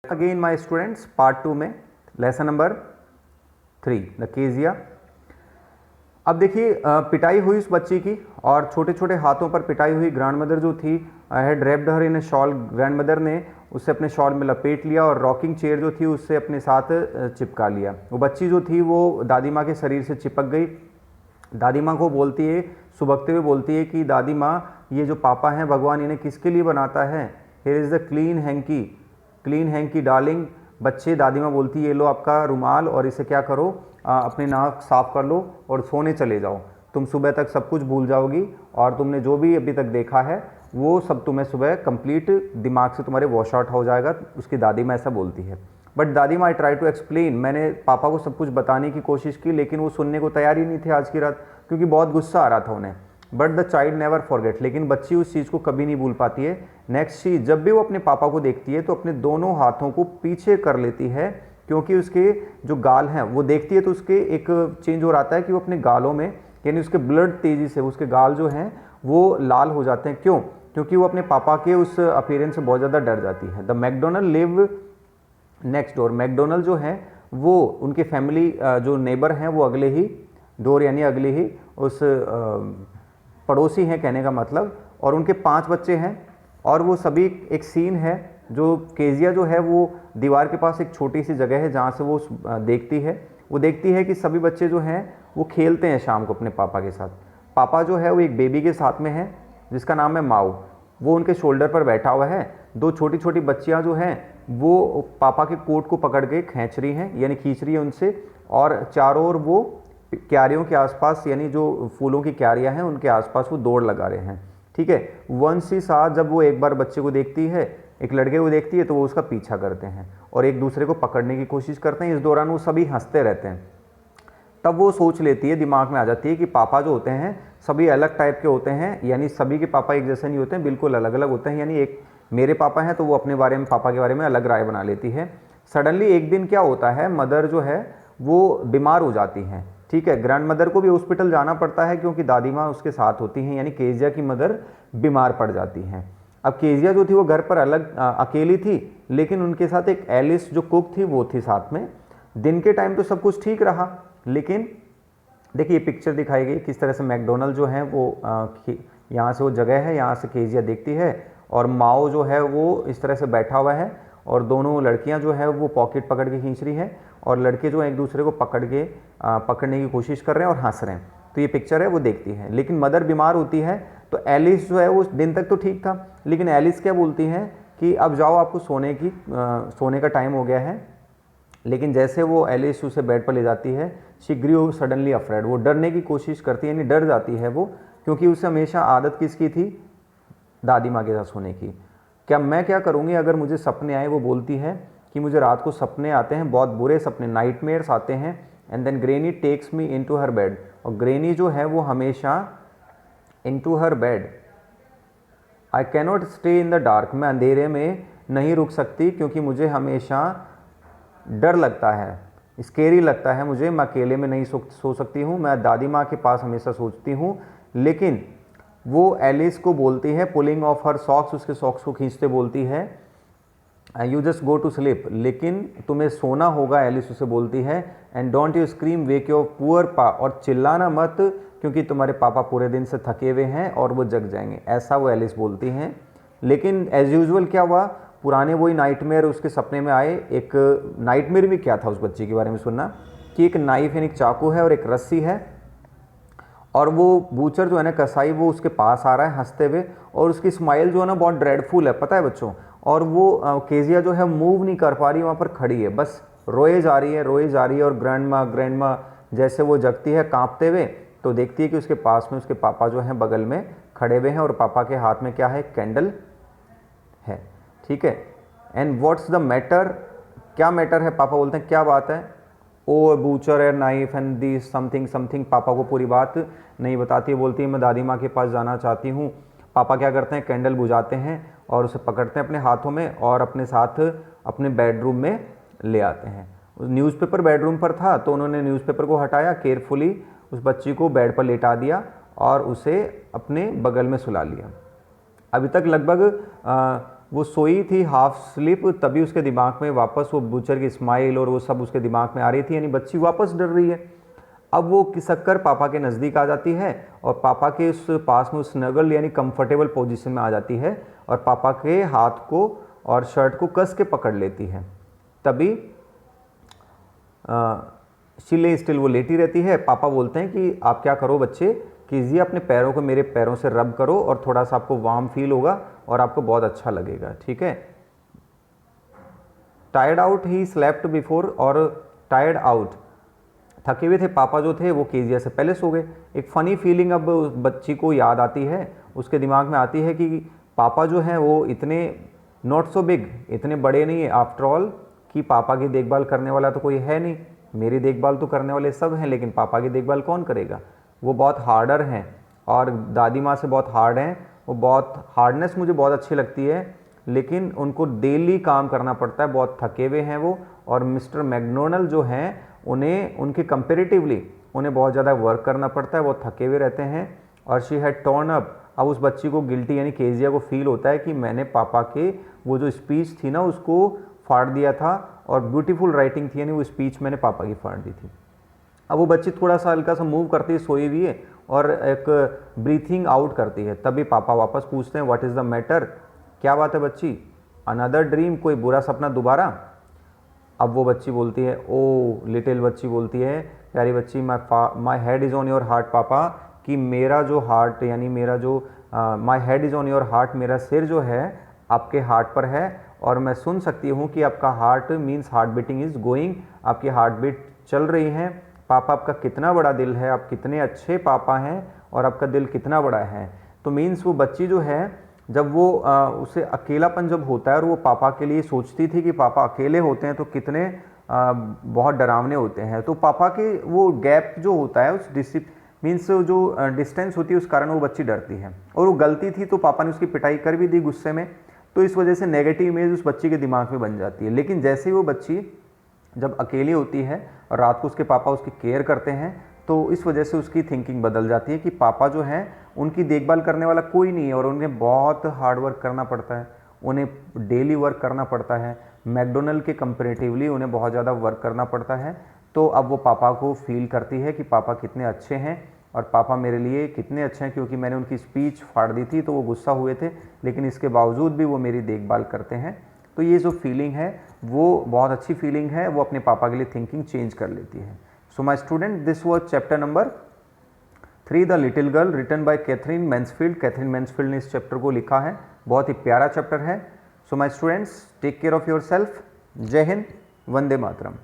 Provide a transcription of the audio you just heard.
Again my students part 2 में lesson number 3 the Kezia. अब देखिए पिटाई हुई उस बच्ची की और छोटे छोटे हाथों पर पिटाई हुई। ग्रैंड मदर जो थी had wrapped her in A shawl. Grand mother ने उससे अपने शॉल में लपेट लिया और रॉकिंग चेयर जो थी उससे अपने साथ चिपका लिया। वो बच्ची जो थी वो दादी माँ के शरीर से चिपक गई। दादी माँ को बोलती है, सुबकते हुए बोलती है कि दादी माँ ये जो पापा हैं भगवान इन्हें किसके लिए बनाता है। Here is the clean hanky, clean hanky darling. बच्चे, दादी माँ बोलती है ये लो आपका रुमाल और इसे क्या करो अपनी नाक साफ कर लो और सोने चले जाओ। तुम सुबह तक सब कुछ भूल जाओगी और तुमने जो भी अभी तक देखा है वो सब तुम्हें सुबह कंप्लीट दिमाग से तुम्हारे वॉश आउट हो जाएगा। उसकी दादी माँ ऐसा बोलती है। बट दादी माँ आई ट्राई टू एक्सप्लेन, मैंने पापा को सब कुछ बताने की कोशिश की लेकिन वो सुनने को तैयार ही नहीं थे आज की रात, क्योंकि बहुत गुस्सा आ रहा था उन्हें। But the child never forget, लेकिन बच्ची उस चीज़ को कभी नहीं भूल पाती है। नेक्स्ट चीज, जब भी वो अपने पापा को देखती है तो अपने दोनों हाथों को पीछे कर लेती है, क्योंकि उसके जो गाल हैं वो देखती है तो उसके एक चेंज हो रहा है कि वो अपने गालों में, यानी उसके ब्लड तेजी से उसके गाल जो हैं वो लाल हो जाते हैं। क्यों? क्योंकि वो अपने पापा के उस अपीयरेंस से बहुत ज़्यादा डर जाती है। The McDonald live next door. McDonald जो है वो उनके फैमिली जो नेबर हैं वो अगले ही डोर यानी अगले ही उस पड़ोसी हैं कहने का मतलब। और उनके 5 बच्चे हैं और वो सभी, एक सीन है जो केजिया जो है वो दीवार के पास एक छोटी सी जगह है जहाँ से वो देखती है। वो देखती है कि सभी बच्चे जो हैं वो खेलते हैं शाम को अपने पापा के साथ। पापा जो है वो एक बेबी के साथ में है जिसका नाम है माओ। वो उनके शोल्डर पर बैठा हुआ है। 2 छोटी छोटी बच्चियां जो हैं वो पापा के कोट को पकड़ के खींच रही हैं, यानी खींच रही है उनसे। और चारों ओर वो क्यारियों के आसपास, यानी जो फूलों की क्यारियां हैं उनके आसपास वो दौड़ लगा रहे हैं। ठीक है। वंस ही साथ जब वो एक बार बच्चे को देखती है, एक लड़के को देखती है, तो वो उसका पीछा करते हैं और एक दूसरे को पकड़ने की कोशिश करते हैं। इस दौरान वो सभी हंसते रहते हैं। तब वो सोच लेती है, दिमाग में आ जाती है कि पापा जो होते हैं सभी अलग टाइप के होते हैं, यानी सभी के पापा एक जैसे नहीं होते हैं, बिल्कुल अलग अलग होते हैं। यानी एक मेरे पापा हैं तो वो अपने बारे में, पापा के बारे में अलग राय बना लेती है। सडनली एक दिन क्या होता है, मदर जो है वो बीमार हो जाती हैं। ठीक है। ग्रैंड मदर को भी हॉस्पिटल जाना पड़ता है क्योंकि दादी माँ उसके साथ होती हैं, यानी केजिया की मदर बीमार पड़ जाती हैं। अब केजिया जो थी वो घर पर अलग अकेली थी, लेकिन उनके साथ एक एलिस जो कुक थी वो थी साथ में। दिन के टाइम तो सब कुछ ठीक रहा, लेकिन देखिए पिक्चर दिखाई गई किस तरह से मैकडोनल्ड जो है वो यहाँ से वो जगह है, यहाँ से केजिया देखती है और माओ जो है वो इस तरह से बैठा हुआ है और दोनों लड़कियाँ जो है वो पॉकेट पकड़ के खींच रही हैं और लड़के जो है एक दूसरे को पकड़ने की कोशिश कर रहे हैं और हंस रहे हैं। तो ये पिक्चर है वो देखती है। लेकिन मदर बीमार होती है तो एलिस जो है उस दिन तक तो ठीक था, लेकिन एलिस क्या बोलती हैं कि अब जाओ, आपको सोने का टाइम हो गया है। लेकिन जैसे वो एलिस उसे बेड पर ले जाती है, शी ग्रू सडनली अफ्रेड, वो डरने की कोशिश करती है, यानी डर जाती है वो, क्योंकि उसे हमेशा आदत किसकी थी, दादी माँ के साथ सोने की। मैं क्या करूँगी अगर मुझे सपने आए, वो बोलती है कि मुझे रात को सपने आते हैं, बहुत बुरे सपने, नाइटमेयर्स आते हैं। And then granny takes me into her bed, और ग्रेनी जो है वो हमेशा into her bed. I cannot stay in the dark, मैं अंधेरे में नहीं रुक सकती क्योंकि मुझे हमेशा डर लगता है, स्केरी लगता है मुझे, मैं अकेले में नहीं सो सकती हूँ, मैं दादी माँ के पास हमेशा सोचती हूँ। लेकिन वो एलिस को बोलती है, पुलिंग ऑफ हर सॉक्स, उसके सॉक्स को खींचते बोलती है, you just go to sleep, लेकिन तुम्हें सोना होगा, एलिस उसे बोलती है। And don't you scream wake your poor pa, और चिल्लाना मत क्योंकि तुम्हारे पापा पूरे दिन से थके हुए हैं और वो जग जाएंगे, ऐसा वो एलिस बोलती हैं। लेकिन एज यूजुअल क्या हुआ, पुराने वही नाइटमेयर उसके सपने में आए। एक नाइटमेयर भी क्या था उस बच्चे के बारे में सुनना, कि एक नाइफ यानी एक चाकू है और एक रस्सी है और वो बूचर जो है ना, कसाई, वो उसके पास आ रहा है हंसते हुए और उसकी स्माइल जो है ना बहुत ड्रेडफुल है, पता है बच्चों। और वो केजिया जो है मूव नहीं कर पा रही, वहाँ पर खड़ी है, बस रोए जा रही है। और ग्रैंड माँ जैसे वो जगती है कांपते हुए, तो देखती है कि उसके पास में उसके पापा जो हैं बगल में खड़े हुए हैं और पापा के हाथ में क्या है, कैंडल है। ठीक है। एंड व्हाट्स द मैटर, क्या मैटर है, पापा बोलते हैं क्या बात है, ओ बूचर है नाइफ एंड दी समथिंग। पापा को पूरी बात नहीं बताती, बोलती है मैं दादी माँ के पास जाना चाहती हूँ। पापा क्या करते हैं, कैंडल बुझाते हैं और उसे पकड़ते हैं अपने हाथों में और अपने साथ अपने बेडरूम में ले आते हैं। न्यूज़पेपर बेडरूम पर था तो उन्होंने न्यूज़पेपर को हटाया, केयरफुली उस बच्ची को बेड पर लेटा दिया और उसे अपने बगल में सुला लिया। अभी तक लगभग वो सोई थी हाफ स्लीप, तभी उसके दिमाग में वापस वो बूचर की स्माइल और वो सब उसके दिमाग में आ रही थी, यानी बच्ची वापस डर रही है। अब वो खिसक कर पापा के नज़दीक आ जाती है और पापा के उस पास में स्नगल यानी कंफर्टेबल पोजीशन में आ जाती है और पापा के हाथ को और शर्ट को कस के पकड़ लेती है। तभी शिले स्टिल वो लेटी रहती है। पापा बोलते हैं कि आप क्या करो बच्चे, कीजिए अपने पैरों को मेरे पैरों से रब करो और थोड़ा सा आपको वार्म फील होगा और आपको बहुत अच्छा लगेगा, ठीक है। Tired out he slept before, और टायर्ड आउट थके हुए थे पापा जो थे वो कीजिया से पहले सो गए। एक फ़नी फीलिंग अब बच्ची को याद आती है, उसके दिमाग में आती है कि पापा जो हैं वो इतने नॉट सो बिग, इतने बड़े नहीं है आफ्टर ऑल, कि पापा की देखभाल करने वाला तो कोई है नहीं। मेरी देखभाल तो करने वाले सब हैं, लेकिन पापा की देखभाल कौन करेगा। वो बहुत हार्डर हैं और दादी माँ से बहुत हार्ड हैं। वो बहुत हार्डनेस मुझे बहुत अच्छी लगती है, लेकिन उनको डेली काम करना पड़ता है, बहुत थके हुए हैं वो। और मिस्टर मैकडोनल्ड जो हैं उन्हें उनके कंपेरेटिवली उन्हें बहुत ज़्यादा वर्क करना पड़ता है, बहुत थके हुए रहते हैं। और शी हैड टर्न अप, अब उस बच्ची को गिल्टी यानी केजिया को फील होता है कि मैंने पापा के वो जो स्पीच थी ना उसको फाड़ दिया था, और ब्यूटीफुल राइटिंग थी यानी वो स्पीच मैंने पापा की फाड़ दी थी। अब वो बच्ची थोड़ा सा हल्का सा मूव करती है, सोई हुई है, और एक ब्रीथिंग आउट करती है। तभी पापा वापस पूछते हैं व्हाट इज़ द मैटर, क्या बात है बच्ची, अनदर ड्रीम, कोई बुरा सपना दोबारा। अब वो बच्ची बोलती है, ओ लिटिल बच्ची बोलती है, प्यारी बच्ची, my head is on your heart पापा, कि मेरा जो हार्ट यानी मेरा जो my head is on your heart, मेरा सिर जो है आपके हार्ट पर है, और मैं सुन सकती हूँ कि आपका heart means heart beating is going, आपकी हार्ट बीट चल रही है। पापा आपका कितना बड़ा दिल है, आप कितने अच्छे पापा हैं और आपका दिल कितना बड़ा है। तो मीन्स वो बच्ची जो है जब वो उसे अकेलापन जब होता है और वो पापा के लिए सोचती थी कि पापा अकेले होते हैं तो कितने बहुत डरावने होते हैं, तो पापा के वो गैप जो होता है उस मीन्स जो डिस्टेंस होती है उस कारण वो बच्ची डरती है। और वो गलती थी तो पापा ने उसकी पिटाई कर भी दी गुस्से में, तो इस वजह से नेगेटिव इमेज उस बच्ची के दिमाग में बन जाती है। लेकिन जैसे ही वो बच्ची जब अकेली होती है और रात को उसके पापा उसकी केयर करते हैं, तो इस वजह से उसकी थिंकिंग बदल जाती है कि पापा जो हैं उनकी देखभाल करने वाला कोई नहीं है और उन्हें बहुत हार्ड वर्क करना पड़ता है, उन्हें डेली वर्क करना पड़ता है। मैकडोनल्ड के कंपेरेटिवली उन्हें बहुत ज़्यादा वर्क करना पड़ता है। तो अब वो पापा को फील करती है कि पापा कितने अच्छे हैं और पापा मेरे लिए कितने अच्छे हैं, क्योंकि मैंने उनकी स्पीच फाड़ दी थी तो वो गुस्सा हुए थे, लेकिन इसके बावजूद भी वो मेरी देखभाल करते हैं। तो ये जो फीलिंग है वो बहुत अच्छी फीलिंग है, वो अपने पापा के लिए थिंकिंग चेंज कर लेती है। So my student, this was chapter number 3 the little girl, written by Katherine Mansfield. Katherine Mansfield ने इस चैप्टर को लिखा है, बहुत ही प्यारा चैप्टर है। So my students, take care of yourself. जय हिंद, वंदे मातरम।